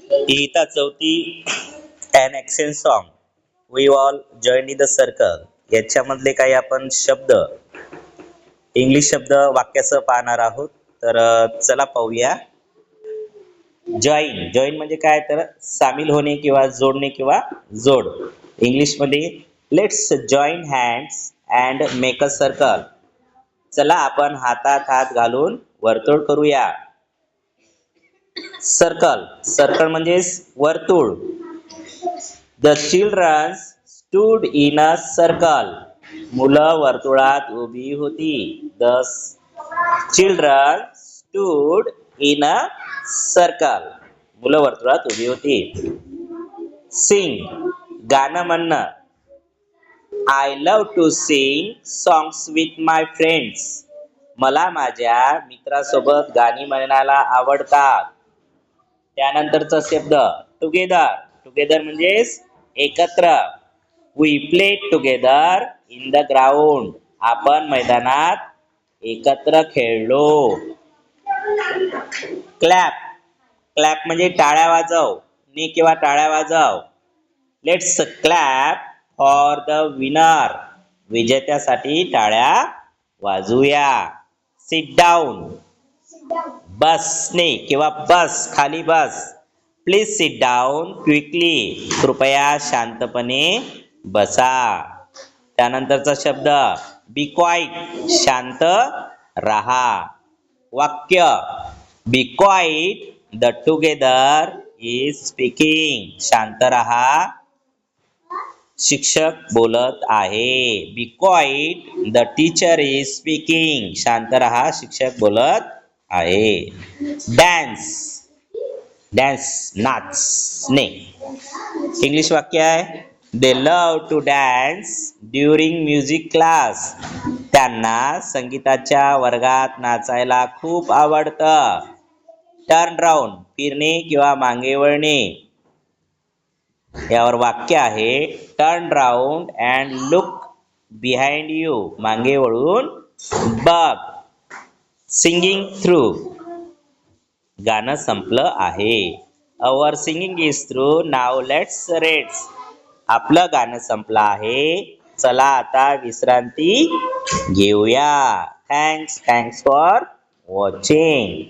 गीता चौथी अन action song we all join in the circle याच्यामधले काही आपण शब्द इंग्लिश शब्द वाक्यासह पाहणार आहोत. तर चला पाहूया. जॉईन जॉईन म्हणजे काय, तर सामील होणे किंवा जोडणे किंवा जोड. इंग्लिशमध्ये let's join hands and make a circle. चला आपण हातात हात घालून वर्तुळ करूया. सर्कल सर्कल म्हणजे वर्तुळ. The childrens stood in a circle. मुलं वर्तुळात उभी होती. The children stood in a circle. मुलं वर्तुळात उभी होती. सिंग गाणं म्हणणं. I love to sing songs with my friends. मला माझ्या मित्रासोबत गाणी म्हणायला आवडतात. त्यानंतरचा शब्द टुगेदर. टुगेदर म्हणजे एकत्र. We play together in the ground. आपण मैदानात एकत्र खेळलो. क्लॅप क्लॅप म्हणजे टाळ्या वाजव ने किंवा टाळ्या वाजव. Let's clap for the winner. विजेत्यासाठी टाळ्या वाजवूया. सिट डाऊन बसने किंवा बस खाली बस. Please sit down quickly. कृपया शांतपणे बसा. त्यानंतरचा शब्द बी क्वाईट. शांत राहा. वाक्य be quiet the together is speaking. शांत राहा, शिक्षक बोलत आहे. Be quiet the teacher is speaking. शांत राहा, शिक्षक बोलत आहे. डान्स डान्स नाचणे. इंग्लिश वाक्य आहे they love to dance during music class. त्यांना संगीताच्या वर्गात नाचायला खूप आवडतं. टर्न राऊंड फिरणे किंवा मागे वळणे. यावर वाक्य आहे turn round and look behind you. मागे वळून बघ. सिंगिंग थ्रू गाणं संपलं आहे. Our singing is through. Now let's rates. आपलं गाणं संपलं आहे. चला आता विश्रांती घेऊया. Thanks for watching.